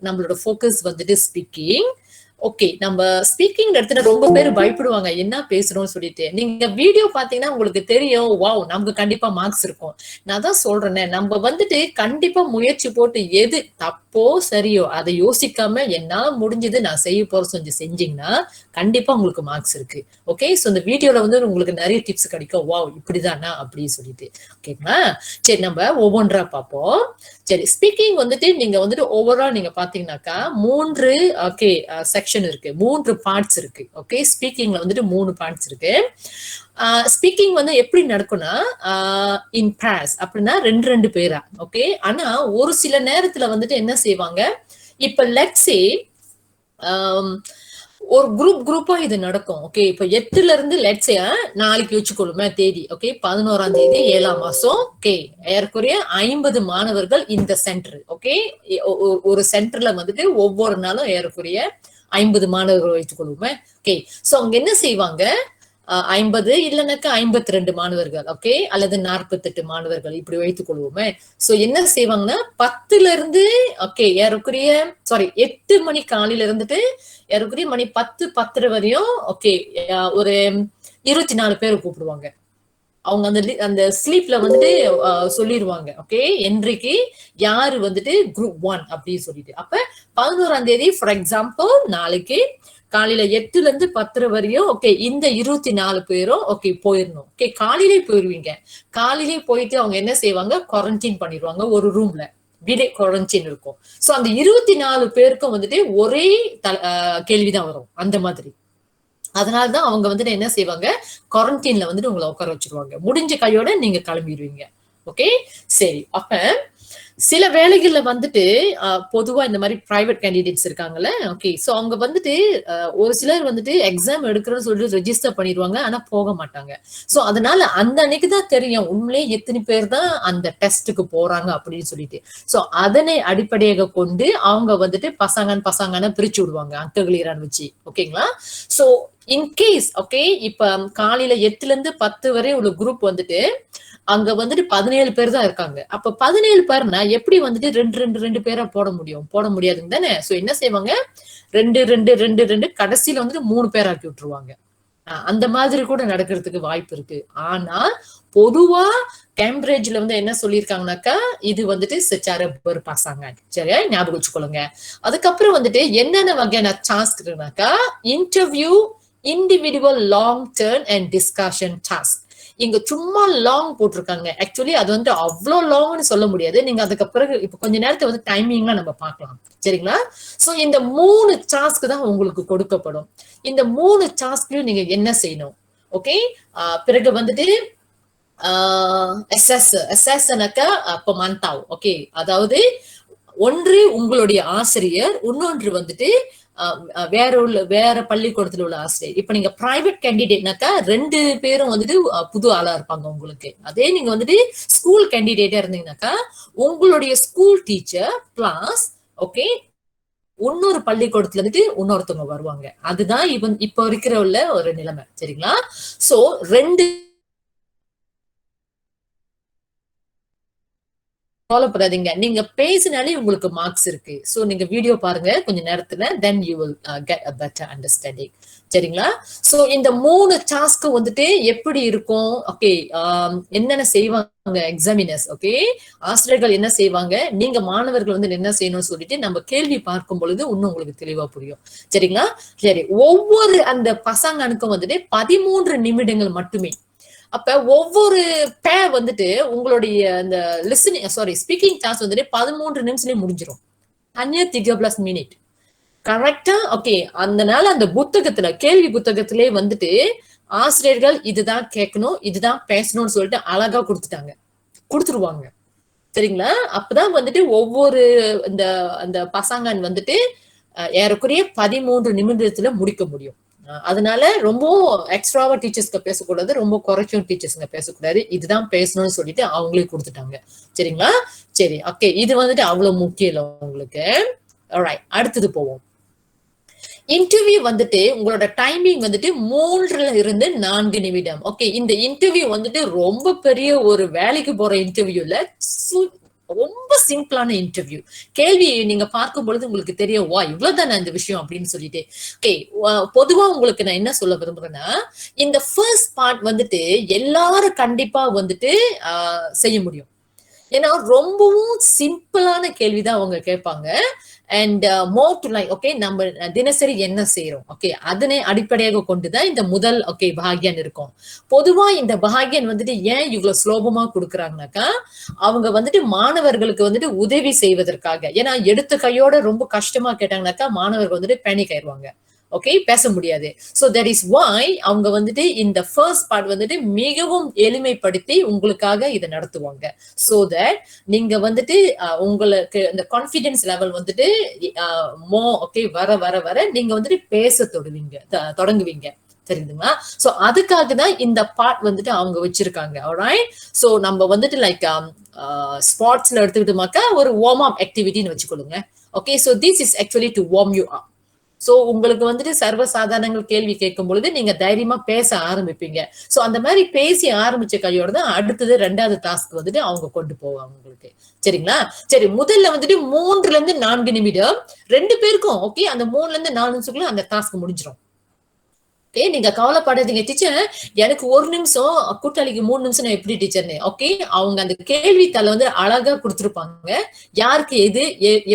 நம்மளோட ஃபோக்கஸ் வந்துட்டு speaking. Okay, நம்ம ஸ்பீக்கிங் இடத்துல ரொம்ப பேர் பயப்படுவாங்க என்ன பேசுறோம்னு சொல்லிட்டு. நீங்க வீடியோ பாத்தீங்கன்னா உங்களுக்கு தெரியும், வாவ் நமக்கு கண்டிப்பா மார்க்ஸ் இருக்கும். நான் தான் சொல்றேனே, நம்ம வந்துட்டு கண்டிப்பா முயற்சி போட்டு எது தப்போ சரியோ அதை யோசிக்காம என்னால முடிஞ்சது நான் செய்ய போறேன் செஞ்சீங்கன்னா கண்டிப்பா உங்களுக்கு மார்க்ஸ் இருக்கு. ஓகே, சோ இந்த வீடியோல வந்து உங்களுக்கு நிறைய டிப்ஸ் கிடைக்கும், வாவ் இப்படிதானா அப்படின்னு சொல்லிட்டு. ஓகேங்களா, சரி நம்ம ஒவ்வொன்றா பார்ப்போம். சரி, ஸ்பீக்கிங் வந்துட்டு நீங்க வந்துட்டு ஓவரால் நீங்க பாத்தீங்கன்னாக்கா 3 ஓகே செக்ஷன் இருக்கு, 3 பார்ட்ஸ் இருக்கு. ஓகே, ஸ்பீக்கிங்ல வந்துட்டு 3 பார்ட்ஸ் இருக்கு. ஸ்பீக்கிங் வந்து எப்படி நடக்கும்னா இன் பேர்ஸ் அப்படின்னா 2 பேரா. ஓகே, ஆனா ஒரு சில நேரத்துல வந்துட்டு என்ன செய்வாங்க, இப்ப லெட்ஸ் சே ஒரு குரூப்பா இது நடக்கும். ஓகே, இப்ப 8ல இருந்து லெட்ஸ் சே நாளைக்கு வச்சுக்கொள்ளுமே தேதி. ஓகே, 11ஆம் தேதி 7ஆம் மாசம். ஓகே, ஏறக்குறைய 50 மாணவர்கள் இந்த சென்டர். ஓகே, ஒரு சென்டர்ல வந்துட்டு ஒவ்வொரு நாளும் ஏறக்குறைய 50 மாணவர்கள் வைத்துக்கொள்ளுமே. ஓகே, சோ அவங்க என்ன செய்வாங்க, 50 இல்லைனாக்கா 52 மாணவர்கள். ஓகே, அல்லது 48 மாணவர்கள் இப்படி வைத்துக் கொள்வோமே. சோ என்ன செய்வாங்கன்னா 10ல இருந்து ஓகே ஏறக்குறைய 8 மணி காலையில இருந்துட்டு ஏறக்குறைய மணி 10-10:30 வரையும் ஓகே ஒரு 24 பேர் கூப்பிடுவாங்க. அவங்க அந்த ஸ்லீப்ல வந்துட்டு சொல்லிடுவாங்க. ஓகே, இன்றைக்கு யாரு வந்துட்டு குரூப் 1 அப்படின்னு சொல்லிட்டு. அப்ப 11ஆம் தேதி ஃபார் எக்ஸாம்பிள் நாளைக்கு காலையில 8ல இருந்து 10 வரையும் ஓகே இந்த 24 பேரும் ஓகே போயிடணும். ஓகே, காலையிலே போயிருவீங்க. காலையிலே போயிட்டு அவங்க என்ன செய்வாங்க, குவாரண்டைன் பண்ணிடுவாங்க ஒரு ரூம்ல. வீடே குவாரண்டைன் இருக்கும். சோ அந்த 24 பேருக்கும் வந்துட்டு ஒரே கேள்விதான் வரும் அந்த மாதிரி. அதனாலதான் அவங்க வந்துட்டு என்ன செய்வாங்க, குவாரண்டைன்ல வந்துட்டு உங்களை உட்கார வச்சிருவாங்க. முடிஞ்ச கையோட நீங்க கிளம்பிடுவீங்க. ஓகே, சரி. அப்ப சில வேலைகள்ல வந்துட்டு பொதுவா இந்த மாதிரி பிரைவேட் கேண்டிடேட்ஸ் இருக்காங்கல்ல. ஓகே, சோ அவங்க வந்துட்டு ஒரு சிலர் வந்துட்டு எக்ஸாம் எடுக்கிறோம்னு சொல்லிட்டு ரெஜிஸ்டர் பண்ணிடுவாங்க, ஆனா போக மாட்டாங்க. சோ அதனால அந்த அன்னைக்கு தான் தெரியும் உண்மையிலே எத்தனை பேர் தான் அந்த டெஸ்ட்டுக்கு போறாங்க அப்படின்னு சொல்லிட்டு. சோ அதனை அடிப்படையாக கொண்டு அவங்க வந்துட்டு பசங்கன்னு பிரிச்சு விடுவாங்க அங்ககிளியரான்னு வச்சு. ஓகேங்களா, சோ இன்கேஸ் ஓகே இப்ப காலையில 8ல இருந்து 10 வரை உள்ள குரூப் வந்துட்டு அங்க வந்துட்டு 17 பேர் தான் இருக்காங்க. அப்ப 17 பேர்னா எப்படி வந்துட்டு 2 பேரா போட முடியும், போட முடியாதுங்க தானே. சோ என்ன செய்வாங்க, 2 கடைசியில வந்துட்டு 3 பேர் ஆக்கி விட்டுருவாங்க. அந்த மாதிரி கூட நடக்கிறதுக்கு வாய்ப்பு இருக்கு. ஆனா பொதுவா கேம்பிரிட்ஜ்ல வந்து என்ன சொல்லியிருக்காங்கனாக்கா இது வந்துட்டு செச்சார ஒரு பசங்க. சரியா ஞாபகம் வச்சுக்கொள்ளுங்க. அதுக்கப்புறம் வந்துட்டு என்னென்ன வகையான டாஸ்க் இருக்குனாக்கா interview, individual long turn and discussion task. இங்க சும்மா லாங் போட்டிருக்காங்க. ஆக்சுவலி அது வந்து அவ்வளோ லாங்னு சொல்ல முடியாது. நீங்க அதுக்கு பிறகு இப்ப கொஞ்ச நேரத்தை வந்து டைமிங்லாம் நம்ம பார்க்கலாம். சரிங்களா, சோ இந்த 3 டாஸ்க் தான் உங்களுக்கு கொடுக்கப்படும். இந்த 3 டாஸ்க்லயும் நீங்க என்ன செய்யணும். ஓகே, பிறகு வந்துட்டு எஸ்எஸ்னாக்கா மந்தாவ். ஓகே, அதாவது ஒன்று உங்களுடைய ஆசிரியர், இன்னொன்று வந்துட்டு வேற பள்ளிக்கூடத்துல உள்ள ஆசிரியர். இப்ப நீங்க பிரைவேட் கேண்டிடேட்னாக்கா 2 பேரும் வந்துட்டு புது ஆளா இருப்பாங்க உங்களுக்கு. அதே நீங்க வந்துட்டு ஸ்கூல் கேண்டிடேட்டா இருந்தீங்கன்னாக்கா உங்களுடைய ஸ்கூல் டீச்சர் பிளஸ் ஓகே இன்னொரு பள்ளிக்கூடத்துல வந்துட்டு இன்னொருத்தவங்க வருவாங்க. அதுதான் இப்ப இருக்கிற உள்ள ஒரு நிலைமை. சரிங்களா, சோ 2 கவலைப்படாதீங்க, நீங்க பேசினாலே உங்களுக்கு மார்க்ஸ் இருக்கு. சோ நீங்க வீடியோ பாருங்க கொஞ்ச நேரத்துல, then you will get a better understanding. சரிங்களா, சோ இந்த 3 டாஸ்க் வந்துட்டு எப்படி இருக்கும். ஓகே, என்னென்ன செய்வாங்க எக்ஸாமினர்ஸ். ஓகே, ஆசிரியர்கள் என்ன செய்வாங்க, நீங்க மாணவர்கள் வந்து என்ன செய்யணும்னு சொல்லிட்டு நம்ம கேள்வி பார்க்கும் பொழுது இன்னும் உங்களுக்கு தெளிவா புரியும். சரிங்களா, சரி. ஒவ்வொரு அந்த பசங்கனுக்கும் வந்துட்டு 13 நிமிடங்கள் மட்டுமே. அப்ப ஒவ்வொரு பேர் வந்துட்டு உங்களுடைய அந்த ஸ்பீக்கிங் டாஸ்க் வந்துட்டு 13 நிமிஷத்துலயே முடிஞ்சிடும். 13 மினிட் கரெக்டா. ஓகே, அதனால அந்த புத்தகத்துல கேள்வி புத்தகத்திலே வந்துட்டு ஆசிரியர்கள் இதுதான் கேட்கணும், இதுதான் பேசணும்னு சொல்லிட்டு அழகா கொடுத்துருவாங்க. சரிங்களா, அப்பதான் வந்துட்டு ஒவ்வொரு அந்த பசங்க வந்துட்டு ஏறக்குறைய 13 நிமிடத்துல முடிக்க முடியும். அதனால ரொம்ப எக்ஸ்ட்ராவா டீச்சர்ஸ்க்கு பேசக்கூடாது, ரொம்ப குறைச்சும் டீச்சர்ஸ்ங்க பேசக்கூடாது. இதுதான் பேசணும்னு சொல்லிட்டு அவங்களே கொடுத்துட்டாங்க. சரிங்களா, சரி. ஓகே, இது வந்துட்டு அவ்வளவு முக்கியம் இல்லை உங்களுக்கு. அடுத்தது போவோம். இன்டர்வியூ வந்துட்டு உங்களோட டைமிங் வந்துட்டு 3ல இருந்து 4 நிமிடம். ஓகே, இந்த இன்டர்வியூ வந்துட்டு ரொம்ப பெரிய ஒரு வேலைக்கு போற இன்டர்வியூல ரொம்ப சிம்பிளான இன்டர்வியூ. கேள்வி நீங்க பார்க்கும் பொழுது உங்களுக்கு தெரியும், வா இவ்வளவுதானே இந்த விஷயம் அப்படின்னு சொல்லிட்டு. ஓகே, பொதுவா உங்களுக்கு நான் என்ன சொல்ல விரும்புறேன்னா, இந்த ஃபர்ஸ்ட் பார்ட் வந்துட்டு எல்லாரும் கண்டிப்பா வந்துட்டு செய்ய முடியும். ஏன்னா ரொம்பவும் சிம்பிளான கேள்விதான் அவங்க கேட்பாங்க. And more to like okay, நம்ம தினசரி என்ன செய்யறோம், ஓகே, அதனை அடிப்படையாக கொண்டுதான் இந்த முதல் ஓகே பாகியன் இருக்கும். பொதுவா இந்த பாகியன் வந்துட்டு ஏன் இவ்வளவு சுலபமா கொடுக்குறாங்கனாக்கா, அவங்க வந்துட்டு மாணவர்களுக்கு வந்துட்டு உதவி செய்வதற்காக. ஏன்னா எடுத்த கையோட ரொம்ப கஷ்டமா கேட்டாங்கனாக்கா மாணவர்கள் வந்துட்டு பேனிக் ஆயிடுவாங்க. ஓகே, பேச முடியாது. சோ தட் இஸ் வாய் அவங்க வந்துட்டு இந்த ஃபர்ஸ்ட் பார்ட் வந்துட்டு மிகவும் எளிமைப்படுத்தி உங்களுக்காக இதை நடத்துவாங்க. சோ தட் நீங்க வந்துட்டு உங்களுக்கு இந்த கான்பிடன்ஸ் லெவல் வந்துட்டு ஓகே வர வர வர நீங்க வந்துட்டு பேச தொடங்குவீங்க. தெரியுதுங்களா? சோ அதுக்காக தான் இந்த பார்ட் வந்துட்டு அவங்க வச்சிருக்காங்க. ஆல்ரைட். சோ நம்ம வந்துட்டு லைக் ஸ்போர்ட்ஸ்ல எடுத்துக்கிட்டோமாக்கா ஒரு வார்ம் அப் ஆக்டிவிட்டின்னு வச்சுக்கொள்ளுங்க. Okay, so this is actually to warm you up. So உங்களுக்கு வந்துட்டு சர்வசாதாரணங்கள் கேள்வி கேட்கும் பொழுது நீங்க தைரியமா பேச ஆரம்பிப்பீங்க. சோ அந்த மாதிரி பேசி ஆரம்பிச்ச கையோட தான் அடுத்தது 2வது டாஸ்க் வந்துட்டு அவங்க கொண்டு போவாங்க உங்களுக்கு. சரிங்களா? சரி, முதல்ல வந்துட்டு 3 to 4 நிமிடம் 2 பேருக்கும். ஓகே, அந்த 3 to 4 நிமிஷத்துக்குள்ள அந்த டாஸ்க் முடிஞ்சிடும். நீங்க கவலைப்படாதீங்க டீச்சர், எனக்கு 1 நிமிஷம், கூட்டாளிக்கு 3 நிமிஷம், நான் எப்படி டீச்சர்னு. ஓகே, அவங்க அந்த கேள்வித்தாள வந்து அழகா கொடுத்துருப்பாங்க, யாருக்கு எது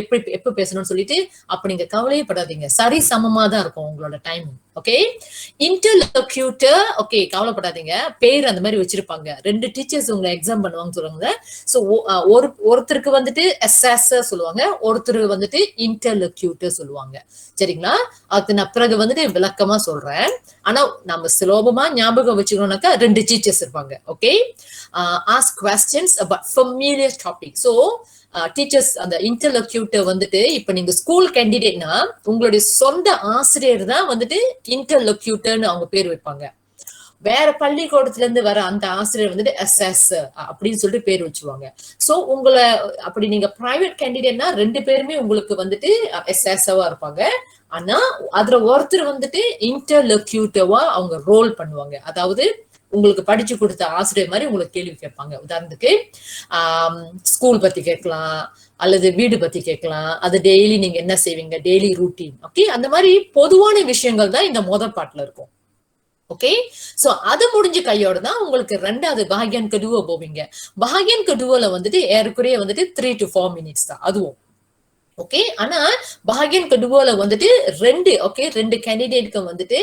எப்படி எப்ப பேசணும்னு சொல்லிட்டு. அப்ப நீங்க கவலையே படாதீங்க, சரி சமமா தான் இருக்கும் உங்களோட டைம். ஓகே, இன்டர்லோக்யூட்டர். ஓகே, கவலைப்படாதீங்க, பேர் அந்த மாதிரி வச்சிருப்பாங்க. 2 டீச்சர்ஸ் உங்களை எக்ஸாம் பண்ணுவாங்க சொல்லுவாங்க. சோ ஒருத்தருக்கு வந்துட்டு அசஸர் சொல்லுவாங்க, ஒருத்தர் வந்துட்டு இன்டர்லோக்யூட்டர் சொல்லுவாங்க. சரிங்களா? அது நான் பிறகு வந்துட்டு விளக்கமா சொல்றேன். ஆனா நம்ம சுலபமா ஞாபகம் வச்சுக்கணும்னாக்கா 2 டீச்சர்ஸ் இருப்பாங்க. Okay, ask questions about familiar topic. So teachers அந்த இன்டர்லோக்யூட்டர் வந்துட்டு, இப்ப நீங்க ஸ்கூல் கேண்டிடேட்னா உங்களுடைய சொந்த ஆசிரியர் தான் வந்துட்டு இன்டர்லோக்யூட்டர்னு அவங்க பேர் வைப்பாங்க. வேற பள்ளிக்கூடத்துல இருந்து வர அந்த ஆசிரியர் வந்துட்டு அசஸர் அப்படின்னு சொல்லிட்டு பேர் வச்சுருவாங்க. சோ உங்களை அப்படி நீங்க பிரைவேட் கேண்டிடேட்னா 2 பேருமே உங்களுக்கு வந்துட்டு அசஸவா இருப்பாங்க. ஆனா அதுல ஒருத்தர் வந்துட்டு இன்டர்லோக்யூட்டவா அவங்க ரோல் பண்ணுவாங்க. அதாவது உங்களுக்கு படிச்சு கொடுத்த ஆசிரியர் மாதிரி உங்களுக்கு கேள்வி கேட்பாங்க. உதாரணத்துக்கு ஸ்கூல் பத்தி கேட்கலாம், அல்லது வீடு பத்தி கேட்கலாம், அது டெய்லி நீங்க என்ன செய்வீங்க, டெய்லி ரூட்டீன். ஓகே, அந்த மாதிரி பொதுவான விஷயங்கள் தான் இந்த முதல் பாட்டுல இருக்கும். ஓகே, சோ அது முடிஞ்ச கையோட தான் உங்களுக்கு 2வது பாகியன் கடுவ போவீங்க. பாகியன் கடுவல வந்துட்டு ஏறக்குறைய வந்துட்டு 3 to 4 minutes தான் அதுவும். ஓகே, ஆனா பாகியன் கடுவோல வந்துட்டு 2 கேண்டிடேட்க்கு வந்துட்டு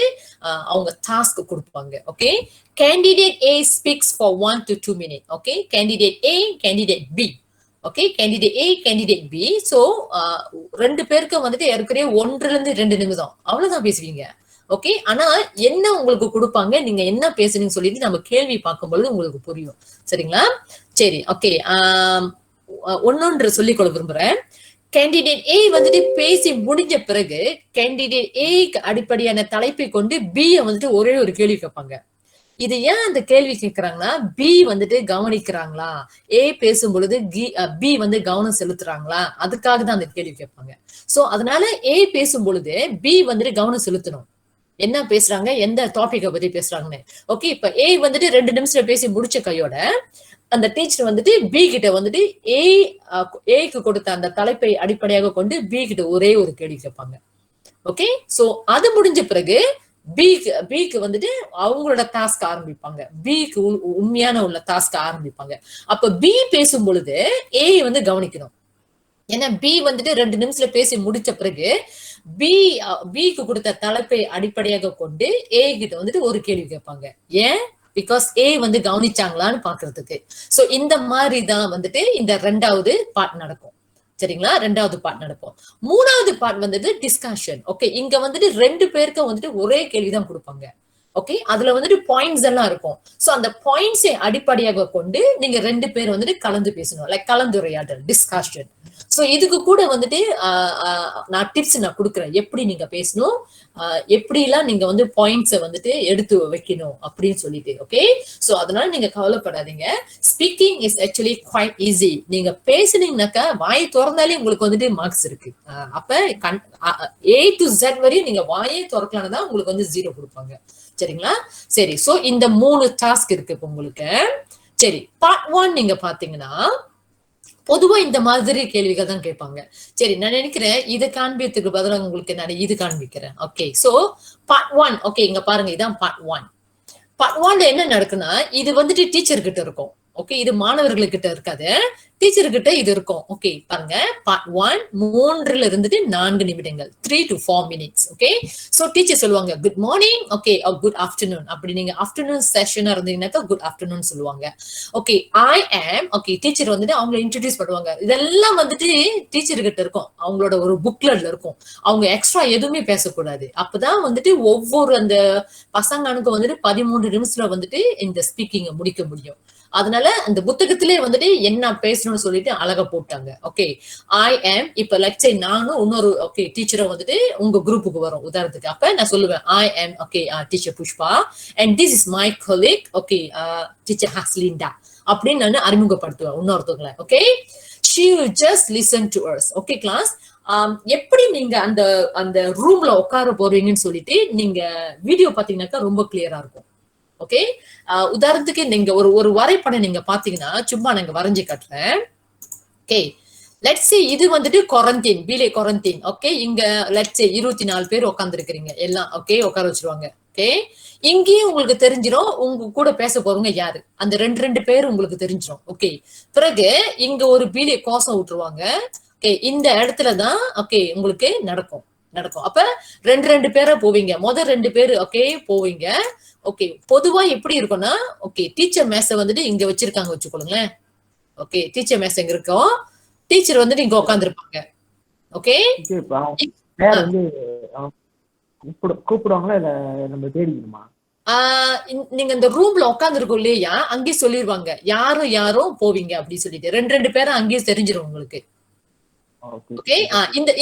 அவங்க டாஸ்க் கொடுப்பாங்க. Okay, candidate A speaks for 1 to 2 minutes. Okay, candidate A, candidate B. Okay, candidate A, candidate B. So 2 பேருக்கு வந்துட்டு ஏற்கனவே 1 to 2 நிமிஷம் அவ்வளவுதான் பேசுவீங்க. ஓகே, ஆனா என்ன உங்களுக்கு கொடுப்பாங்க, நீங்க என்ன பேசுறீங்கன்னு சொல்லிட்டு நம்ம கேள்வி பார்க்கும்போது உங்களுக்கு புரியும். சரிங்களா? சரி, ஓகே, ஒன்னொன்று சொல்லிக்கொள்ள விரும்புறேன். கேண்டிடேட் ஏ வந்துட்டு பேசி முடிஞ்ச பிறகு கேண்டிடேட் ஏக்கு அடிப்படையான தலைப்பை கொண்டு பி வந்துட்டு ஒரே ஒரு கேள்வி கேட்பாங்க. இது ஏன் அந்த கேள்வி கேட்கறாங்கன்னா, பி வந்துட்டு கவனிக்கிறாங்களா, ஏ பேசும் பொழுது பி வந்து கவனம் செலுத்துறாங்களா, அதுக்காக தான் அந்த கேள்வி கேட்பாங்க. சோ அதனால ஏ பேசும் பொழுது பி வந்துட்டு கவனம் செலுத்தணும், என்ன பேசுறாங்க, எந்த டாபிக்க பத்தி பேசுறாங்கன்னு. ஓகே, இப்ப ஏ வந்துட்டு 2 நிமிஷத்துல பேசி முடிச்ச கையோட அந்த டீச்சர் வந்துட்டு பி கிட்ட வந்துட்டு ஏக்கு கொடுத்த அந்த தலைப்பை அடிப்படையாக கொண்டு பி கிட்ட ஒரே ஒரு கேள்வி கேட்பாங்க. ஓகே, சோ அது முடிஞ்ச பிறகு பிக்கு வந்துட்டு அவங்களோட டாஸ்க் ஆரம்பிப்பாங்க. பிக்கு உண்மையான உள்ள டாஸ்க் ஆரம்பிப்பாங்க. அப்ப பி பேசும் பொழுது ஏ வந்து கவனிக்கணும். ஏன்னா பி வந்துட்டு 2 நிமிஷத்துல பேசி முடிச்ச பிறகு பிக்கு கொடுத்த தலைப்பை அடிப்படையாக கொண்டு ஏ கிட்ட வந்துட்டு ஒரு கேள்வி கேட்பாங்க. ஏன்? பிகாஸ் ஏ வந்து கவனிச்சாங்களான்னு பாக்குறதுக்கு. சோ இந்த மாதிரி தான் வந்துட்டு இந்த 2வது பார்ட் நடக்கும். சரிங்களா? 2வது பார்ட் நடக்கும். 3வது பார்ட் வந்துட்டு டிஸ்கஷன். ஓகே, இங்க வந்துட்டு 2 பேருக்கு வந்துட்டு ஒரே கேள்விதான் கொடுப்பாங்க. ஓகே, அதுல வந்துட்டு பாயிண்ட்ஸ் எல்லாம் இருக்கும். சோ அந்த பாயிண்ட்ஸை அடிப்படையாக கொண்டு நீங்க 2 பேர் வந்துட்டு கலந்து பேசணும், லைக் கலந்துரையாடல், டிஸ்கஷன். சோ இதுக்கு கூட வந்துட்டு நான் டிப்ஸ் நான் கொடுக்குறேன், எப்படி நீங்க பேசணும், எப்படி எல்லாம் நீங்க வந்து பாயிண்ட்ஸை வந்துட்டு எடுத்து வைக்கணும் அப்படின்னு சொல்லிட்டு. ஓகே, சோ அதனால நீங்க கவலைப்படாதீங்க. Speaking is actually quite easy. நீங்க பேசுனீங்கன்னாக்கா வாயை திறந்தாலே உங்களுக்கு வந்துட்டு மார்க்ஸ் இருக்கு. அப்ப A to Z வரையும் நீங்க வாயே திறக்கலான்னு தான் உங்களுக்கு வந்து 0 கொடுப்பாங்க. சரிங்களா? சரி, சோ இந்த 3 டாஸ்க் இருக்கு இப்ப உங்களுக்கு. சரி, பார்ட் 1 நீங்க பாத்தீங்கன்னா, பொதுவா இந்த மாதிரி கேள்விகள் தான் கேட்பாங்க. சரி, நான் நினைக்கிறேன் இதை காண்பிக்கிறதுக்கு பதிலா உங்களுக்கு நான் இது காண்பிக்கிறேன். Okay, so part 1. ஓகே, இங்க பாருங்க, இதான் பார்ட் 1. பார்ட் 1ல என்ன நடக்குன்னா, இது வந்துட்டு டீச்சர் கிட்ட இருக்கும். ஓகே, இது மாணவர்களுக்கிட்ட இருக்காது, டீச்சர் கிட்ட இது இருக்கும். ஓகே, பாருங்க, பார்ட் 1 3ல இருந்துட்டு 4 நிமிடங்கள், 3 to 4 minutes. Okay, so teacher சொல்லுவாங்க good morning, okay, good afternoon. அப்படி நீங்க ஆஃப்டர்நூன் செஷனா இருந்தீங்கன்னாக்கா குட் ஆஃப்டர்நூன் சொல்லுவாங்க. Okay, I am, okay, teacher வந்துட்டு அவங்களை இன்ட்ரடியூஸ் பண்ணுவாங்க. இதெல்லாம் வந்துட்டு டீச்சர் கிட்ட இருக்கும், அவங்களோட ஒரு புக்லெட்ல இருக்கும். அவங்க எக்ஸ்ட்ரா எதுவுமே பேசக்கூடாது. அப்பதான் வந்துட்டு ஒவ்வொரு அந்த பசங்கனுக்கு வந்துட்டு 13 நிமிஷத்துல வந்துட்டு இந்த ஸ்பீக்கிங்க முடிக்க முடியும். அதனால அந்த புத்தகத்திலே வந்துட்டு என்ன பேசணும்னு சொல்லிட்டு அழகா போட்டாங்க. ஓகே, ஐ ஆம், இப்ப லெட்ஸ் சே நானும் இன்னொரு ஓகே டீச்சரும் வந்துட்டு உங்க குரூப்புக்கு வரும் உதாரணத்துக்கு. அப்ப நான் சொல்லுவேன் I am, okay, teacher Pushpa and this is my colleague, okay, teacher Haslinda அப்படின்னு நான் அறிமுகப்படுத்துவேன் இன்னொருத்தவங்களை. Okay, she will just listen to us. Okay class, எப்படி நீங்க அந்த அந்த ரூம்ல உட்கார போறீங்கன்னு சொல்லிட்டு நீங்க வீடியோ பாத்தீங்கன்னாக்கா ரொம்ப கிளியரா இருக்கும். ஓகே, உதாரணத்துக்கு நீங்க ஒரு வரைபடம் நீங்க பாத்தீங்கன்னா சும்மா நாங்க வரைஞ்சு காட்டுறேன். ஓகே, லெட்ஸ் சே இது வந்துட்டு குவாரண்டைன், பீலே குவாரண்டைன். ஓகே, இங்க லெட்ஸ் சே 24 பேர் உட்கார்ந்து இருக்கிறீங்க எல்லாம். ஓகே, உட்கார வச்சிருவாங்க. ஓகே, இங்கேயும் உங்களுக்கு தெரிஞ்சிடும் உங்க கூட பேச போறவங்க யாரு, அந்த ரெண்டு பேர் உங்களுக்கு தெரிஞ்சிடும். ஓகே, பிறகு இங்க ஒரு பீலே கோசம் விட்டுருவாங்க. ஓகே, இந்த இடத்துலதான் ஓகே உங்களுக்கு நடக்கும். அப்ப ரெண்டு பேரா போவீங்க, முதல் 2 பேரு ஓகே போவீங்க. ஓகே, பொதுவா எப்படி இருக்கும்னா, ஓகே, டீச்சர் மேச வந்துட்டு இங்க வச்சிருக்காங்க வச்சுக்கோங்களேன். ஓகே, டீச்சர் மேச இங்க இருக்கும், டீச்சர் வந்துட்டு இங்க உட்காந்துருப்பாங்க. ஓகே, கூப்பிடுவாங்களா இல்ல நம்ம தேடிக்கணுமா? நீங்க இந்த ரூம்ல உட்கார்ந்து இருக்கோம் இல்லையா, அங்கேயே சொல்லிருவாங்க யாரும் போவீங்க அப்படின்னு சொல்லிட்டு. ரெண்டு பேரும் அங்கேயே தெரிஞ்சிடும் உங்களுக்கு. ஓகே,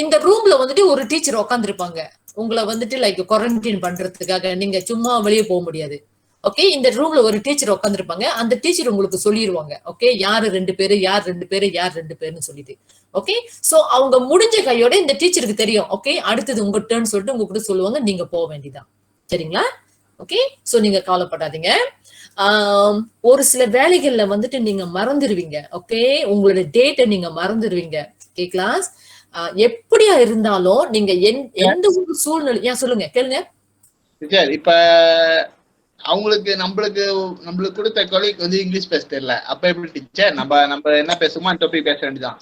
இந்த ரூம்ல வந்துட்டு ஒரு டீச்சர் உட்கார்ந்து இருப்பாங்க, உங்களை வந்துட்டு லைக் குவாரண்டைன் பண்றதுக்காக. நீங்க சும்மா வெளியே போக முடியாது. ஓகே, இந்த ரூம்ல ஒரு டீச்சர் உட்கார்ந்து இருப்பாங்க, அந்த டீச்சர் உங்களுக்கு சொல்லிடுவாங்க. ஓகே, யாரு 2 பேரு, யார் 2 பேரு, யார் 2 பேருன்னு சொல்லிட்டு. ஓகே, சோ அவங்க முடிஞ்ச கையோட இந்த டீச்சருக்கு தெரியும். ஓகே, அடுத்தது உங்க டர்ன் சொல்லிட்டு உங்க கூட சொல்லுவாங்க, நீங்க போக வேண்டியதான். சரிங்களா? ஓகே, சோ நீங்க கவலைப்படாதீங்க. ஒரு சில வேலைகள்ல வந்துட்டு நீங்க மறந்துடுவீங்க. ஓகே, உங்களோட டேட்டை நீங்க மறந்துடுவீங்க. ஓகே கிளாஸ், எப்படியா இருந்தாலும் நீங்க எந்த ஒரு சூழ்நிலை சொல்லுங்க, கேளுங்க. இப்ப அவங்களுக்கு நம்மளுக்கு கொடுத்த கொலீக் வந்து இங்கிலீஷ் பேச தெரியல, அப்ப எப்படி டீச்சர் நம்ம என்ன பேசுமோ அந்த டாபிக் பேச வேண்டியதான்.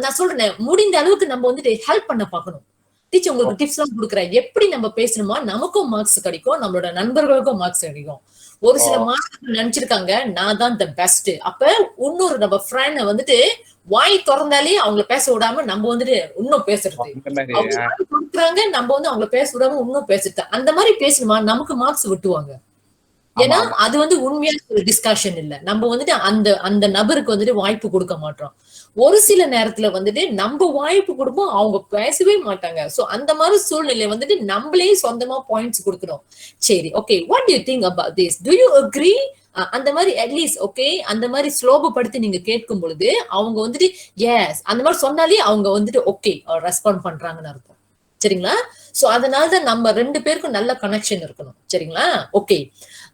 நான் சொல்றேன், முடிந்த அளவுக்கு நம்ம வந்துட்டு ஹெல்ப் பண்ண பார்க்கணும். டீச்சர் உங்களுக்கு டிப்ஸ் எல்லாம் கொடுக்குறேன், எப்படி நம்ம பேசணுமா நமக்கும் மார்க்ஸ் கிடைக்கும், நம்மளோட நண்பர்களுக்கும் மார்க்ஸ் கிடைக்கும். ஒரு சில மாணவர்கள் நினைச்சிருக்காங்க நான் தான் த பெஸ்ட். அப்ப இன்னொரு நம்ம ஃப்ரெண்ட் வந்துட்டு வாய் திறந்தாலே அவங்களை பேச விடாம நம்ம வந்துட்டு இன்னும் பேசுறது, கொடுக்குறாங்க நம்ம வந்து அவங்களை பேச விடாம இன்னும் பேசுறது. அந்த மாதிரி பேசணுமா நமக்கு மார்க்ஸ் விட்டுவாங்க. ஏன்னா அது வந்து உண்மையான டிஸ்கஷன் இல்ல. நம்ம வந்துட்டு அந்த நபருக்கு வந்துட்டு வாய்ப்பு கொடுக்க மாட்டோம். ஒரு சில நேரத்துல வந்துட்டு நம்ம வாய்ப்பு கொடுப்போம், அவங்க பேசவே மாட்டாங்க. சோ அந்த மாதிரி சூழ்நிலை வந்துட்டு நம்மளே சொந்தமா பாயிண்ட்ஸ் கொடுக்கணும். சரி, okay, what do you think about this, to you agree? அந்த மாதிரி அட்லீஸ்ட் ஓகே அந்த மாதிரி ஸ்லோபப்படுத்தி நீங்க கேட்கும் பொழுது அவங்க வந்துட்டு எஸ் அந்த மாதிரி சொன்னாலே அவங்க வந்துட்டு ஓகே ரெஸ்பாண்ட் பண்றாங்கன்னு அர்த்தம். சரிங்களா? சோ அதனாலதான் நம்ம 2 பேருக்கும் நல்ல கனெக்ஷன் இருக்கணும். சரிங்களா? ஓகே,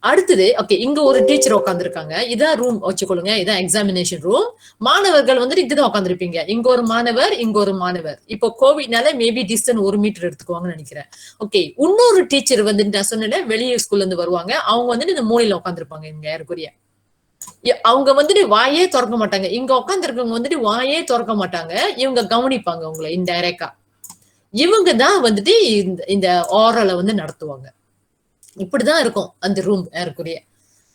அடுத்தது ஓகே, இங்க ஒரு டீச்சர் உட்காந்துருக்காங்க, இதான் ரூம் வச்சுக்கொள்ளுங்க, இதான் எக்ஸாமினேஷன் ரூம். மாணவர்கள் வந்துட்டு இங்கதான் உட்காந்துருப்பீங்க, இங்க ஒரு மாணவர், இங்க ஒரு மாணவர். இப்போ கோவிட்னால மேபி டிஸ்டன்ஸ் 1 மீட்டர் எடுத்துக்குவாங்கன்னு நினைக்கிறேன். ஓகே, இன்னொரு டீச்சர் வந்துட்டு நான் சொன்னேன் வெளியே ஸ்கூல்ல இருந்து வருவாங்க, அவங்க வந்துட்டு இந்த மூலையில உட்காந்துருப்பாங்க. இங்க ஏறக்குரிய அவங்க வந்துட்டு வாயே திறக்க மாட்டாங்க, இங்க உட்காந்துருக்கவங்க வந்துட்டு வாயே திறக்க மாட்டாங்க. இவங்க கவனிப்பாங்க உங்களை இன்டைரக்டா. இவங்க தான் வந்துட்டு இந்த ஆரலை வந்து நடத்துவாங்க. இப்படிதான் இருக்கும் அந்த ரூம் ஏறக்குரிய.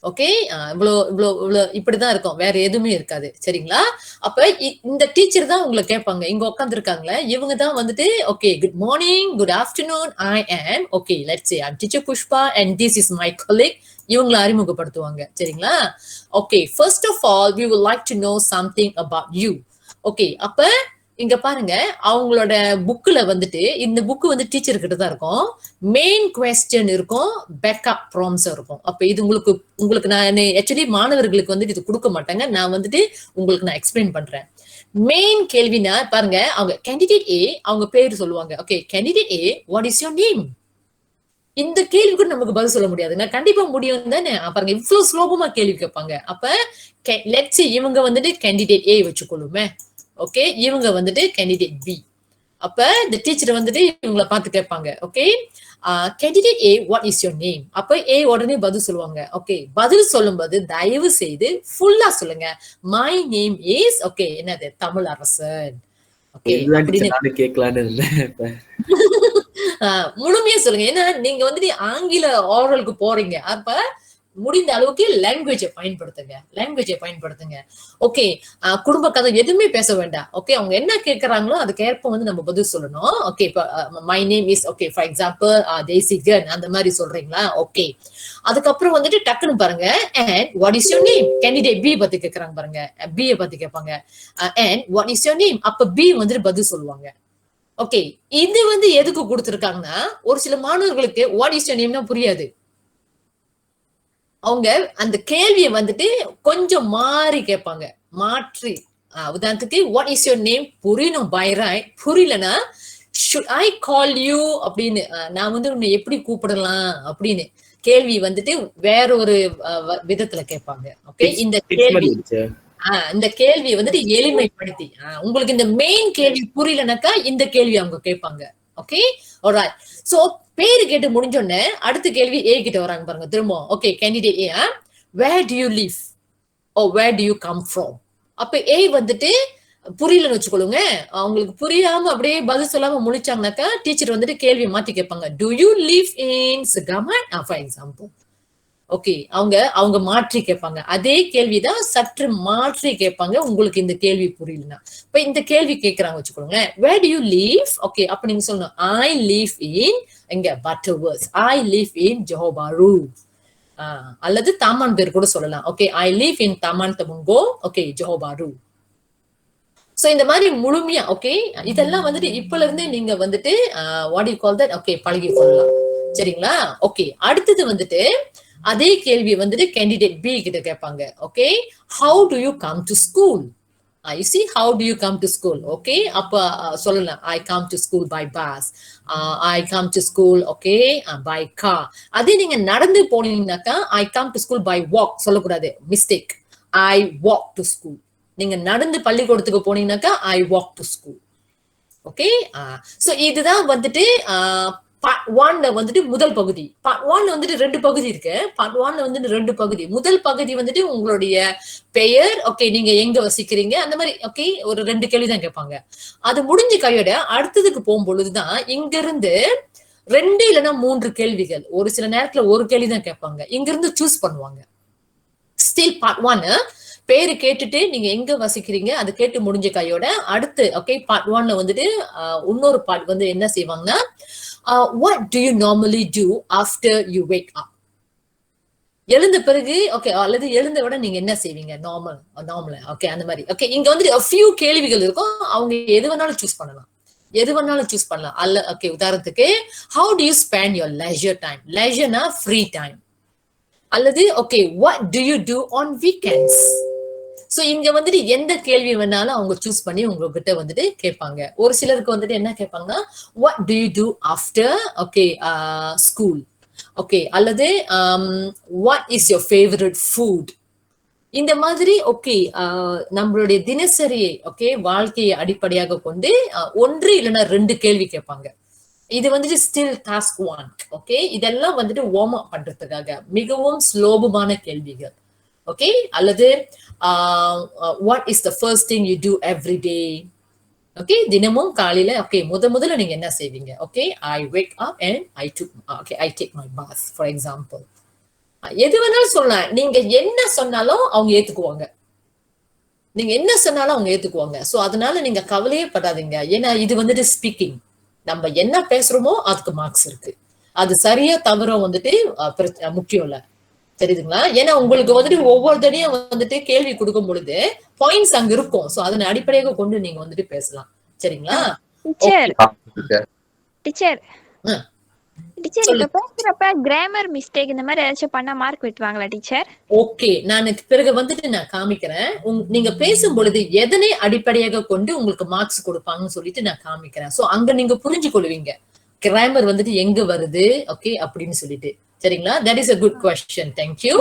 ஓகே, இவ்வளவு இப்படிதான் இருக்கும், வேற எதுவுமே இருக்காது. சரிங்களா? அப்ப இந்த டீச்சர் தான் உங்களை கேட்பாங்க, இங்க உட்கார்ந்து இருக்காங்களே இவங்க தான் வந்துட்டு okay good morning, good afternoon, I am okay let's say I'm teacher Pushpa and this is my colleague. இவங்களை அறிமுகப்படுத்துவாங்க. சரிங்களா? Okay, first of all we would like to know something about you. Okay, அப்ப இங்க பாருங்க, அவங்களோட புக்ல வந்துட்டு இந்த புக் வந்து டீச்சர் கிட்ட தான் இருக்கும். மெயின் குவெஸ்டின் இருக்கும், பேக்கப் ப்ராம்ஸ் இருக்கும். அப்ப இது உங்களுக்கு நான் ஆக்சுவலி மாணவர்களுக்கு வந்துட்டு இது கொடுக்க மாட்டாங்க, நான் வந்துட்டு உங்களுக்கு நான் எக்ஸ்பிளைன் பண்றேன். மெயின் கேள்வினா பாருங்க, அவங்க கேண்டிடேட் ஏ அவங்க பேரு சொல்லுவாங்க. Okay, candidate A what is your name? இந்த கேள்வி கூட நமக்கு பதில் சொல்ல முடியாதுங்க. கண்டிப்பா முடியும் தானே. பாருங்க இவ்வளவு சுலபமா கேள்வி கேட்பாங்க. அப்ப லெட்ஸ் சே இவங்க வந்துட்டு கேண்டிடேட் ஏ வச்சுக்கொள்ளுமே. ஓகே, இவங்க வந்துட்டு கேண்டிடேட் பி. அப்ப இந்த டீச்சர் வந்துட்டு இவங்களை பார்த்து கேட்பாங்க. Okay, candidate A what is your name. அப்ப ஏ உடனே பதில் சொல்லுவாங்க. ஓகே, பதில் சொல்லும்போது தயவு செய்து ஃபுல்லா சொல்லுங்க. மை நேம் இஸ் ஓகே என்னது தமிழரசன். ஓகே அப்படின்னு கேட்கலான்னு இருந்தேன். முழுமையா சொல்லுங்க. ஏன்னா நீங்க வந்துட்டு ஆங்கில ஓரலுக்கு போறீங்க. அப்ப முடிந்த அளவுக்கு லாங்குவேஜை பயன்படுத்துங்க. ஓகே, குடும்ப கதை எதுவுமே பேச வேண்டாம். ஓகே, அவங்க என்ன கேட்கறாங்களோ அதுக்கேற்ப வந்து நம்ம பதில் சொல்லணும். ஓகே, இப்ப my name is okay for example Desikan அந்த மாதிரி சொல்றீங்களா. ஓகே, அதுக்கப்புறம் வந்துட்டு டக்குன்னு பாருங்க and what is your name. Candidate B பத்தி கேட்கறாங்க பாருங்க, பி பத்தி கேட்பாங்க and what is your name. அப்ப பி வந்துட்டு பதில் சொல்லுவாங்க. ஓகே, இது வந்து எதுக்கு கொடுத்திருக்காங்கன்னா ஒரு சில மாணவர்களுக்கு வாட் இஸ் யோர் நேம்னா புரியாது. அவங்க அந்த கேள்வியை வந்துட்டு கொஞ்சம் மாறி கேட்பாங்க, மாற்றி. உதாரணத்துக்கு வாட் இஸ் யோர் நேம் புரியணும் பை ரைட். புரியலன்னா should I call you அப்படின்னு, நான் வந்து உன்னை எப்படி கூப்பிடலாம் அப்படின்னு கேள்வி வந்துட்டு வேற ஒரு விதத்துல கேட்பாங்க. ஓகே, இந்த கேள்வியை வந்துட்டு எளிமைப்படுத்தி உங்களுக்கு இந்த மெயின் கேள்வி புரியலனாக்கா இந்த கேள்வி அவங்க கேட்பாங்க. Okay, alright. சோ பேரு கேட்டு முடிஞ்சோடனே அடுத்த கேள்வி ஏ கிட்ட வராங்க பாருங்க திரும்ப. Okay, candidate A where do you live or where do you come from. அப்ப ஏ வந்துட்டு புரியலன்னு வச்சுக்கொள்ளுங்க. அவங்களுக்கு புரியாம அப்படியே பதில் சொல்லாம முழிச்சாங்கனாக்கா டீச்சர் வந்துட்டு கேள்வி மாத்தி கேட்பாங்க. டு யூ லிவ் இன் சகமன் ஃபார் எக்ஸாம்பிள். ஓகே, அவங்க மாற்றி கேட்பாங்க. அதே கேள்விதான் சற்று மாற்றி கேட்பாங்க உங்களுக்கு இந்த கேள்வி புரியலன்னா. இப்ப இந்த கேள்வி கேட்கறாங்க வச்சுக்கோங்க, where do you live. Okay, அப்ப நீங்க சொல்லணும் I live in எங்க Butterworth, I live in Johor Bahru. அல்லது தாமான் பேர் கூட சொல்லலாம். Okay, I live in Taman Temunggo, okay Johor Bahru. So இந்த மாதிரி முழுமையா ஓகே இதெல்லாம் வந்துட்டு இப்பல இருந்தே நீங்க வந்துட்டு what do you call that okay பழகி கொள்ளலாம். சரிங்களா. ஓகே, அடுத்தது வந்துட்டு அதே கேள்வி வந்துட்டு கேண்டிடேட் பி கிட்ட கேட்பாங்க. Okay, how do you come to school. You see, how do you come to school. Okay, அப்ப சொல்லலாம் I come to school by bus, I come to school okay by car. அதே நீங்க நடந்து போனீங்கன்னாக்கா I come to school by walk சொல்லக்கூடாது, mistake. I walk to school. நீங்க நடந்து பள்ளிக்கூடத்துக்கு போனீங்கன்னாக்கா I walk to school. Okay, so இதுதான் வந்துட்டு பார்ட் 1ல வந்துட்டு முதல் பகுதி. பார்ட் 1ல வந்துட்டு 2 பகுதி இருக்கு. பார்ட் 1ல வந்துட்டு 2 பகுதி. முதல் பகுதி வந்துட்டு உங்களுடைய பெயர், ஓகே நீங்க எங்க வசிக்கிறீங்க அந்த மாதிரி. ஓகே, ஒரு 2 கேள்வி தான் கேட்பாங்க. அது முடிஞ்ச கையோட அடுத்ததுக்கு போகும்பொழுதுதான் இங்க இருந்து 2 இல்லைன்னா 3 கேள்விகள், ஒரு சில நேரத்துல ஒரு கேள்வி தான் கேட்பாங்க. இங்க இருந்து சூஸ் பண்ணுவாங்க. ஸ்டில் பார்ட் 1 பேரு கேட்டுட்டு நீங்க எங்க வசிக்கிறீங்க அது கேட்டு முடிஞ்ச கையோட அடுத்து ஓகே பார்ட் 1ல வந்துட்டு இன்னொரு பார்ட் வந்து என்ன செய்வாங்கன்னா what do you normally do after you wake up. எழுந்த பிறகு ஓகே அல்லது எழுந்த விட நீங்க என்ன செய்வீங்க நார்மல் ஓகே அந்த மாதிரி. ஓகே, இங்க வந்துட்டு a few கேள்விகள் இருக்கும். அவங்க எது வேணாலும் சூஸ் பண்ணலாம். அல்ல ஓகே உதாரணத்துக்கு how do you spend your leisure time. leisureனா free time. அல்லது okay what do you do on weekends. So இங்க வந்துட்டு எந்த கேள்வி வேணாலும் அவங்க சூஸ் பண்ணி உங்ககிட்ட வந்துட்டு கேட்பாங்க. ஒரு சிலருக்கு வந்துட்டு என்ன கேட்பாங்கன்னா what do you do after okay school. Okay, அல்லது what is your favorite food. இந்த மாதிரி ஓகே நம்மளுடைய தினசரியை ஓகே வாழ்க்கையை அடிப்படையாக கொண்டு 1 இல்லைன்னா 2 கேள்வி கேட்பாங்க. இது வந்துட்டு ஸ்டில் டாஸ்க் 1. ஓகே, இதெல்லாம் வந்துட்டு வார்ம் அப் பண்றதுக்காக மிகவும் சுலபமான கேள்விகள். ஓகே, அல்லது what is the first thing you do every day. Okay, தினமும் காலையில ஓகே முதல்ல நீங்க என்ன செய்வீங்க. Okay, I wake up and I take my bath for example. எது வேணாலும் சொல்லலாம். நீங்க என்ன சொன்னாலும் அவங்க ஏத்துக்குவாங்க. சோ அதனால நீங்க கவலையே படாதீங்க. ஏன்னா இது வந்துட்டு ஸ்பீக்கிங். நம்ம என்ன பேசுறோமோ அதுக்கு மார்க்ஸ் இருக்கு. அது சரியா தவறோ வந்துட்டு முக்கியம் இல்ல. தெரியுதுங்களா. ஏன்னா உங்களுக்கு வந்துட்டு ஒவ்வொரு தடையும் வந்துட்டு கேள்வி கொடுக்கும் பொழுது பாயிண்ட்ஸ் அங்க இருக்கும். சோ அதன் அடிப்படையாக கொண்டு நீங்க வந்துட்டு பேசலாம். சரிங்களா. டீச்சர் இப்ப பேசுறப்ப கிராமர் மிஸ்டேக் இந்த மாதிரி ஏதாச்சும் பண்ணா மார்க் வெட்டுவாங்களா டீச்சர்? ஓகே, நான் பிறகு வந்துட்டு நான் காமிக்கிறேன். நீங்க பேசும் பொழுது எதனை அடிப்படையாக கொண்டு உங்களுக்கு மார்க்ஸ் கொடுப்பாங்கன்னு சொல்லிட்டு நான் காமிக்கிறேன். சோ அங்க நீங்க புரிஞ்சு கொள்வீங்க. கிராமர் வந்துட்டு எங்க வருது ஓகே அப்படின்னு சொல்லிட்டு. சரிங்களா? That is a good question. Thank you.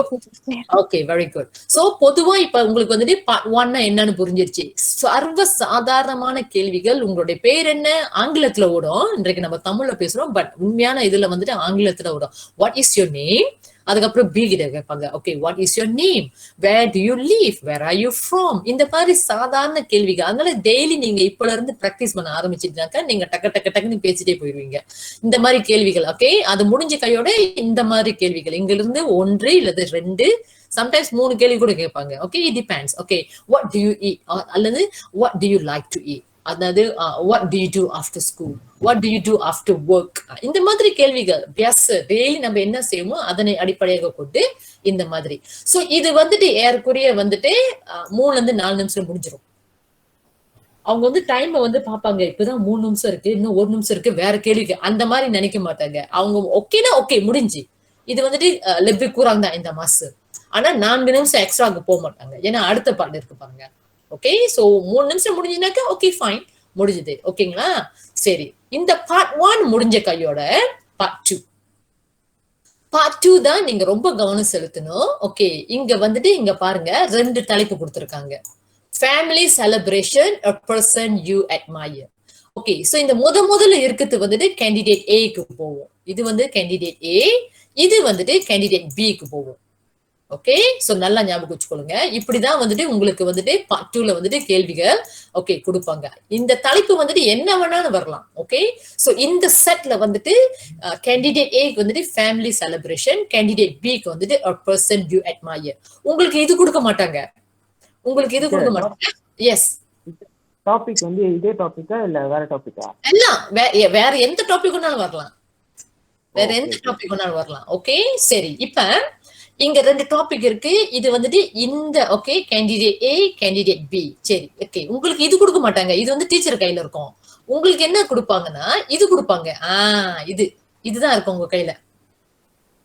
Okay, very good. So பொதுவா இப்ப உங்களுக்கு வந்துட்டு பார்ட் 1 என்னன்னு புரிஞ்சிருச்சு. சர்வ சாதாரணமான கேள்விகள். உங்களுடைய பேர் என்ன ஆங்கிலத்துல ஓடும். இன்றைக்கு நம்ம தமிழ்ல பேசுறோம், பட் உண்மையான இதுல வந்துட்டு ஆங்கிலத்துல ஓடும். What is your name? அதுக்கப்புறம் பி கிட்ட கேட்பாங்க. Okay, what is your name, where do you live, where are you from? இந்த மாதிரி சாதாரண கேள்விகள். அதனால டெய்லி நீங்க இப்பல இருந்து பிராக்டிஸ் பண்ண ஆரம்பிச்சிட்டாக்கா நீங்க டக்குன்னு பேசிட்டே போயிருவீங்க. இந்த மாதிரி கேள்விகள். ஓகே, அது முடிஞ்ச கையோட இந்த மாதிரி கேள்விகள் இங்க இருந்து 1 இல்லது 2 சம்டைம்ஸ் 3 கேள்வி கூட கேட்பாங்க. Okay, it depends. Okay, what do you eat அல்லது what do you like to eat, அதாவது what do you do after school, what do you do after work? இந்த மாதிரி கேள்விகள். எஸ், டெய்லி நம்ம என்ன செய்வோமோ அதனை அடிப்படையாக கொண்டு இந்த மாதிரி. சோ இது வந்துட்டு ஏறக்குறைய வந்துட்டு 3 இருந்து 4 நிமிஷம் முடிஞ்சிடும். அவங்க வந்து டைம் வந்து பாப்பாங்க, இப்பதான் 3 நிமிஷம் இருக்கு, இன்னும் 1 நிமிஷம் இருக்கு, வேற கேள்விக்கு அந்த மாதிரி நினைக்க மாட்டாங்க. அவங்க ஓகேனா ஓகே முடிஞ்சு. இது வந்துட்டு லெப்பி கூறாங்க தான் இந்த மாசம். ஆனா 4 நிமிஷம் எக்ஸ்ட்ராக்கு போக மாட்டாங்க, ஏன்னா அடுத்த பாட்டு இருக்கு பாருங்க. ஓகே, சோ 3 நிமிஷம் முடிஞ்சுனாக்கா ஓகே ஃபைன், முடிஞ்சது. ஓகேங்களா? சரி, இந்த பார்ட் 1 முடிஞ்ச கையோட பார்ட் 2 தான் நீங்க ரொம்ப கவனம் செலுத்தணும். ஓகே, இங்க வந்துட்டு இங்க பாருங்க 2 தலைப்பு கொடுத்திருக்காங்க. Family celebration, a person you admire. Okay, so இந்த முதல்ல இருக்குது வந்துட்டு கேண்டிடேட் ஏக்கு போவோம். இது வந்து கேண்டிடேட் ஏ, இது வந்துட்டு கேண்டிடேட் பிக்கு போவோம். ஓகே, சோ நல்லா ஞாபகம் வச்சுக்கொள்ளுங்க. இப்படிதான் வந்துட்டு உங்களுக்கு வந்துட்டு பார்ட் 2ல வந்துட்டு கேள்விகள் ஓகே கொடுப்பாங்க. இந்த தலைப்பு வந்துட்டு என்ன வேணாலும் வரலாம். ஓகே, சோ இந்த செட்ல வந்துட்டு கேண்டிடேட் ஏக்கு வந்துட்டு ஃபேமிலி செலிப்ரேஷன், கேண்டிடேட் பிக்கு வந்துட்டு a person you admire. உங்களுக்கு இது கொடுக்க மாட்டாங்க, உங்களுக்கு இது கொடுக்க மாட்டாங்க. எஸ், டாபிக் வந்து இதே டாபிக்கா இல்ல வேற டாபிக்கா? எல்லாம் வேற எந்த டாபிக் வேணாலும் வரலாம், வேற எந்த டாபிக் வேணாலும் வரலாம். ஓகே, சரி, இப்ப இங்க 2 டாபிக் இருக்கு. இது வந்துட்டு இந்த ஓகே கேண்டிடேட் ஏ, கேண்டிடேட் பி. சரி, ஓகே, உங்களுக்கு இது கொடுக்க மாட்டாங்க, இது வந்து டீச்சர் கையில இருக்கும். உங்களுக்கு என்ன கொடுப்பாங்கன்னா இது கொடுப்பாங்க. இதுதான் இருக்கும் உங்க கையில,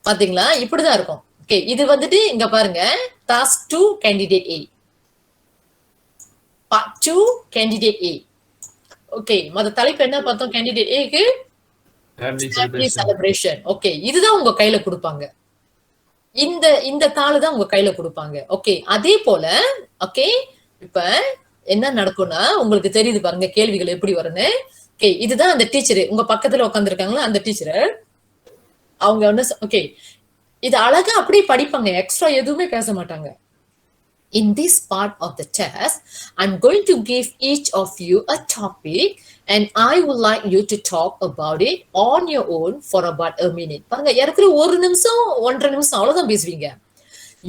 பாத்தீங்களா? இப்படிதான் இருக்கும். ஓகே, இது வந்துட்டு இங்க பாருங்க, டாஸ்க் 2 கேண்டிடேட் ஏ, பார்ட் 2 கேண்டிடேட் ஏ. ஓகே, மொத தலைப்பு என்ன பார்த்தோம்? கேண்டிடேட் ஏக்கு ஃபேமிலி செலிப்ரேஷன். ஓகே, இதுதான் உங்க கையில கொடுப்பாங்க. இந்த தாளு தான் உங்க கையில கொடுப்பாங்க. ஓகே, அதே போல ஓகே இப்ப என்ன நடக்கும்னா உங்களுக்கு தெரியுது பாருங்க கேள்விகள் எப்படி வரும்னு. ஓகே, இதுதான் அந்த டீச்சர் உங்க பக்கத்துல உட்காந்துருக்காங்களா, அந்த டீச்சர். அவங்க என்ன ஓகே இது அழகா அப்படியே படிப்பாங்க, எக்ஸ்ட்ரா எதுவுமே பேச மாட்டாங்க. In this part of the test, I'm going to give each of you a topic and I would like you to talk about it on your own for about a minute. பாருங்க, ஏற்கனவே 1 நிமிஷம் 1.5 நிமிஷம் அவ்வளவுதான் பேசுவீங்க.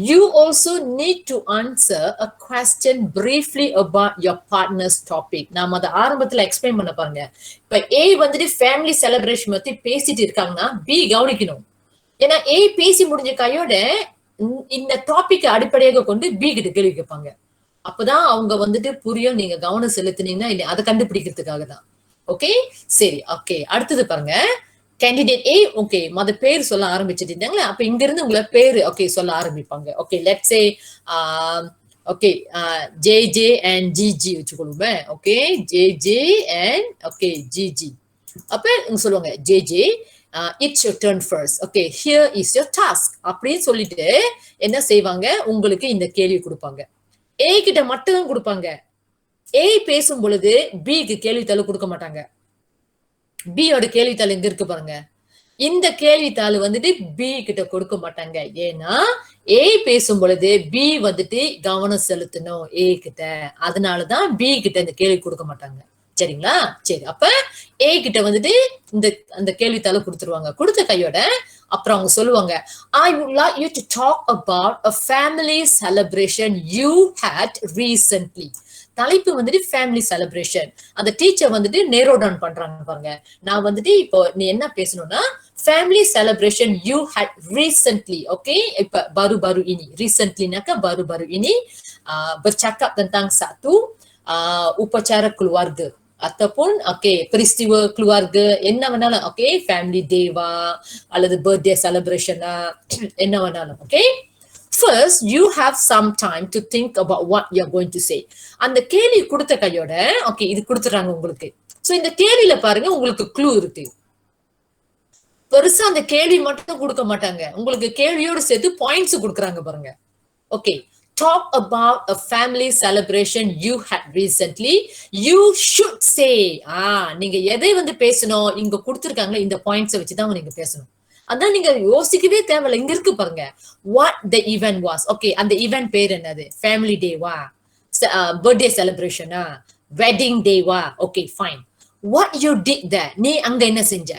You also need to answer a question briefly about your partner's topic. நாம அத ஆரம்பத்துல explain பண்ண பாருங்க. இப்ப A வந்துட்டு ஃபேமிலி செலிப்ரேஷன் பத்தி பேசிட்டு இருக்காங்கன்னா B கவனிக்கணும். ஏன்னா A பேசி முடிஞ்ச கையோட இந்த டாபிக் அடிப்படையாக கொண்டு பி கிட்ட கேள்வி கேட்பாங்க. அப்பதான் அவங்க வந்துட்டு புரியும், நீங்க கவனம் செலுத்தினீங்கன்னா இல்ல, அதை கண்டுபிடிக்கிறதுக்காக தான். ஓகே, சரி, ஓகே, அடுத்தது பாருங்க கேண்டிடேட் ஏ. ஓகே, மொத பேர் சொல்ல ஆரம்பிச்சுட்டாங்களே, அப்ப இங்க இருந்து உங்களை பேரு ஓகே சொல்ல ஆரம்பிப்பாங்க. Okay, let's say okay JJ and GG வச்சுக்கொள்ளுமே. Okay, JJ and okay GG. அப்ப இங்க சொல்லுவாங்க JJ, it's your turn first. Okay, here is your task. அப்படின்னு சொல்லிட்டு என்ன செய்வாங்க, உங்களுக்கு இந்த கேள்வி கொடுப்பாங்க. A கிட்ட மட்டும் தான் கொடுப்பாங்க. A பேசும் பொழுது B க்கு கேள்வித்தாள் கொடுக்க மாட்டாங்க. B யோட கேள்வித்தாள் எங்க இருக்கு பாருங்க, இந்த கேள்வித்தாள் வந்துட்டு B கிட்ட கொடுக்க மாட்டாங்க. ஏன்னா A பேசும் பொழுது B வந்துட்டு கவனம் செலுத்தணும் A கிட்ட, அதனாலதான் B கிட்ட இந்த கேள்வி கொடுக்க மாட்டாங்க. சரிங்களா? சரி, அப்ப A கிட்ட வந்துட்டு அந்த கேள்வித்தாளை கொடுத்துருவாங்க. கொடுத்த கையோட அப்புறம் அவங்க சொல்லுவாங்க, I would like you to talk about a family celebration you had recently. தலைப்பு வந்துட்டு ஃபேமிலி செலிப்ரேஷன். அந்த டீச்சர் வந்துட்டு நேரோ டவுன் பண்றாங்க பாருங்க. நான் வந்துட்டு இப்போ நீ என்ன பேசணும்னா family celebration you had recently. Okay, இப்ப baru-baru ini. Recently-னாக்கா baru-baru ini bercakap tentang satu upacara keluarga ataupun okay peristiwa keluarga என்ன வேணாலும். ஓகே, ஃபேமிலி டேவா அல்லது பர்த்டே செலிப்ரேஷனா என்ன வேணாலும். Okay, first you have some time to think about what you're going to say. அந்த கேள்வி கொடுத்த கையோட ஓகே இது கொடுத்துறாங்க உங்களுக்கு. சோ இந்த கேள்வியில பாருங்க உங்களுக்கு க்ளூ இருக்கு. பெருசா அந்த கேள்வி மட்டும் கொடுக்க மாட்டாங்க, உங்களுக்கு கேள்வியோடு சேர்த்து பாயிண்ட்ஸ் கொடுக்குறாங்க பாருங்க. Okay, talk about a family celebration you had recently. You should say. நீங்க எதை வந்து பேசணும், இங்க கொடுத்திருக்காங்க இந்த பாயிண்ட்ஸை வச்சுதான் நீங்க பேசணும். அதான் நீங்க யோசிக்கவே தேவையில்ல, இங்க இருக்கு பாருங்க. What the event was. Okay, அந்த ஈவென்ட் பேர் என்னது? ஃபேமிலி டேவா, பர்த்டே செலிப்ரேஷனா, வெட்டிங் டேவா? Okay fine. What you did there. நீ அங்க என்ன செஞ்ச?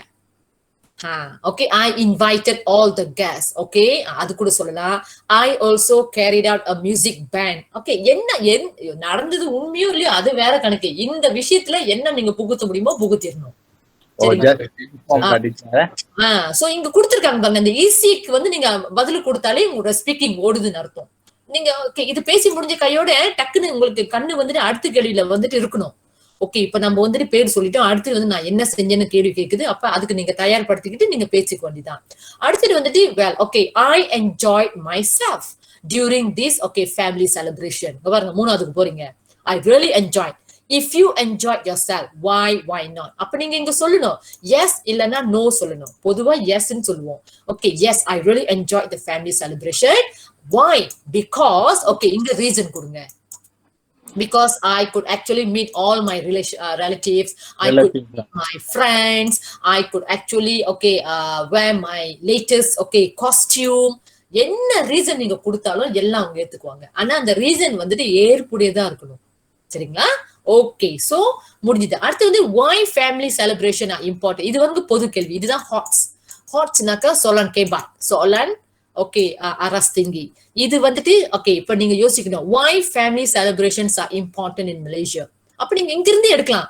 Okay, I invited all the guests. Okay, அது கூட சொல்லலாம். I also carried out a music band. Okay, என்ன நடந்தது உண்மையோ இல்லையோ அது வேற கணக்கு. இந்த விஷயத்துல என்ன நீங்க புகுத்த முடியுமோ புகுத்திடணும். சோ இங்க கொடுத்திருக்காங்க பாருங்க, இந்த ஈஸிக்கு வந்து நீங்க பதில் கொடுத்தாலே உங்களோட ஸ்பீக்கிங் ஓடுதுன்னு அர்த்தம். நீங்க இது பேசி முடிஞ்ச கையோட டக்குன்னு உங்களுக்கு கண்ணு வந்துட்டு அடுத்த கேள்வியில வந்துட்டு இருக்கணும். ஓகே, இப்ப நம்ம வந்துட்டு பேர் சொல்லிட்டோம், அடுத்து வந்து நான் என்ன செஞ்சேன்னு கேள்வி கேக்குது. அப்ப அதுக்கு நீங்க தயார்படுத்திக்கிட்டு நீங்க பேசிக்க வேண்டியதான். அடுத்தது வந்துட்டு well, okay, I enjoyed myself during this family celebration. பாருங்க, மூணாவதுக்கு போறீங்க. I really enjoyed. If you enjoyed yourself, why not? அப்ப நீங்க இங்க சொல்லணும் yes இல்லனா no சொல்லணும். பொதுவா yes ன்னு சொல்லுவோம். Okay, yes, I really enjoyed the family celebration. Why? Because இங்க ரீசன் கொடுங்க. Because I could actually meet all my relatives, I could meet my friends, I could actually wear my latest costume. என்ன reason நீங்க கொடுத்தாலும் எல்லாம் அவங்க ஏத்துக்குவாங்க. ஆனா அந்த reason வந்துட்டு ஏற்புடையதா இருக்கணும். சரிங்களா? ஓகே, சோ முடிஞ்சது. அடுத்து வந்து why family celebration are important. இது வந்து பொது கேள்வி. இதுதான் ஹாட்ஸ்னாக்கா solan kebat, solan aras tinggi. இது வந்துட்டு இப்ப நீங்க யோசிக்கணும், why family celebrations are important in Malaysia. அப்ப நீங்க இங்க இருந்து எடுக்கலாம்.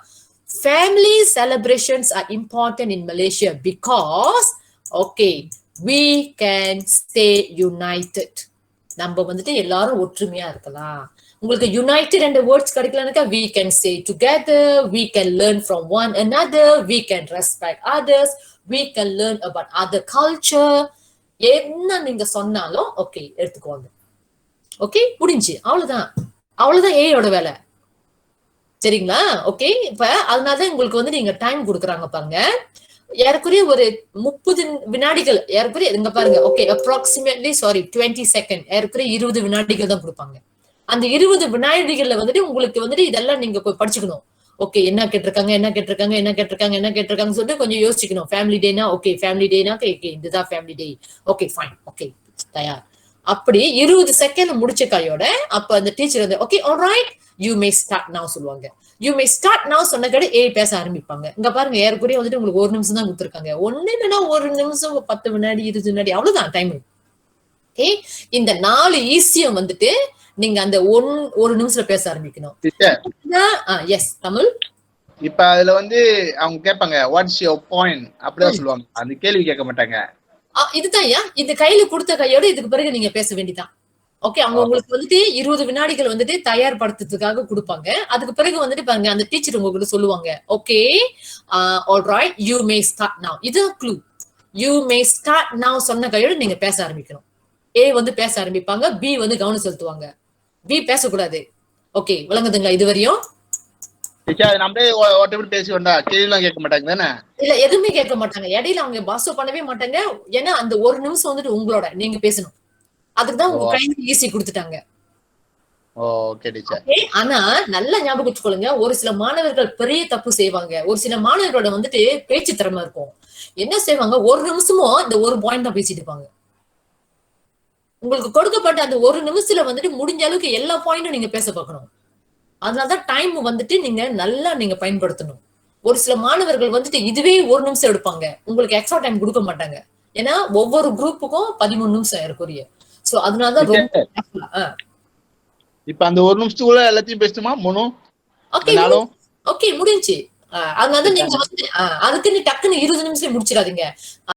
Family celebrations are important in Malaysia because we can stay united. நம்ம வந்துட்டு எல்லாரும் ஒற்றுமையா இருக்கலாம். உங்களுக்கு united என்ற words கிடைக்கலனாக்கா we can stay together, we can learn from one another, we can respect others, we can learn about other culture. என்ன நீங்க சொன்னாலும் எடுத்துக்கோங்க. முடிஞ்சு, அவ்வளவுதான் ஏயோட வேலை. சரிங்களா? இப்ப அதனாலதான் உங்களுக்கு வந்து நீங்க டைம் கொடுக்குறாங்க பாருங்க. ஏறக்குறைய ஒரு 30 வினாடிகள், ஏறக்குறைய இங்க பாருங்க. approximately 20 செகண்ட், ஏறக்குறைய 20 வினாடிகள் தான் கொடுப்பாங்க. அந்த 20 வினாடிகள்ல வந்துட்டு உங்களுக்கு வந்துட்டு இதெல்லாம் நீங்க போய் படிச்சுக்கணும். என்ன கேட்டிருக்காங்க சொல்லிட்டு கொஞ்சம் யோசிக்கணும். ஃபேமிலி டேனா ஃபேமிலி டேனா இதுதான் ஃபேமிலி டே. ஃபைன், தயார். அப்படி 20 செகண்ட் முடிச்ச கையோட அப்ப அந்த டீச்சர் வந்து alright you may start now சொல்லுவாங்க. யூ மே ஸ்டார்ட் நவ் சொன்ன கடை பேச ஆரம்பிப்பாங்க. இங்க பாருங்க, ஏறக்குறைய வந்துட்டு உங்களுக்கு 1 நிமிஷம் தான் கொடுத்துருக்காங்க. ஒண்ணு இல்லைன்னா 1 நிமிஷம் 10 வினாடி 20 வினாடி அவ்வளவுதான் டைம். இந்த 4 ஈஸியம் வந்துட்டு நீங்க அந்த 1 நிமிஷத்துல பேச ஆரம்பிக்கணும். எஸ் தமிழ். இப்ப அதுல வந்து அவங்க கேட்பாங்க வாட்ஸ் யுவர் பாயிண்ட் அப்படிதான் சொல்லுவாங்க, அந்த கேள்வி கேட்க மாட்டாங்க. இதுதான் இந்த கையில கொடுத்த கையோட இதுக்கு பிறகு நீங்க பேச வேண்டியதான். அவங்க உங்களுக்கு வந்துட்டு 20 வினாடிகள் வந்துட்டு தயார்படுத்துறதுக்காக கொடுப்பாங்க. அதுக்கு பிறகு வந்துட்டு பாருங்க, அந்த டீச்சர் உங்ககிட்ட சொல்லுவாங்க alright you may start now. இது clue. You may start now சொன்ன கையோட நீங்க பேச ஆரம்பிக்கணும். ஏ வந்து பேச ஆரம்பிப்பாங்க, பி வந்து கவனம் செலுத்துவாங்க. பி பேசக்கூடாது. விளங்குதுங்களா இது வரையும்? இல்ல, எதுவுமே கேட்க மாட்டாங்க. இடையில அவங்க பாசோ பண்ணவே மாட்டாங்க. ஏன்னா அந்த 1 நிமிஷம் வந்துட்டு உங்களோட நீங்க பேசணும். அதுக்குதான் உங்க கையில ஈஸி கொடுத்துட்டாங்க. ஆனா நல்லா ஞாபகம் வச்சுக்கொள்ளுங்க, ஒரு சில மாணவர்கள் பெரிய தப்பு செய்வாங்க. ஒரு சில மாணவர்களோட வந்துட்டு பேச்சு திறமை இருக்கும். என்ன செய்வாங்க, 1 நிமிஷமும் இந்த ஒரு பாயிண்ட் தான் பேசிட்டு இருப்பாங்க. உங்களுக்கு கொடுக்கப்பட்ட அந்த 1 நிமிஷத்துல வந்துட்டு முடிஞ்ச அளவுக்கு எல்லா பாயிண்டும் நீங்க பேச பார்க்கணும். அதனாலதான் டைம் வந்துட்டு நீங்க நல்லா பயன்படுத்தணும். ஒரு சில மாணவர்கள் வந்துட்டு இதுவே 1 நிமிஷம் எடுப்பாங்க, உங்களுக்கு எக்ஸ்ட்ரா டைம் கொடுக்க மாட்டாங்க. ஏன்னா ஒவ்வொரு குரூப்புக்கும் 13 நிமிஷம் இருக்குரிய. சோ அதனாலதான் இப்ப அந்த 1 நிமிஷத்துக்குள்ள எல்லாத்தையும் பேசணுமா? முடிஞ்சு. அதனால நீங்க வந்து அதுக்குன்னு டக்குன்னு 20 நிமிஷம் முடிச்சிடாதீங்க.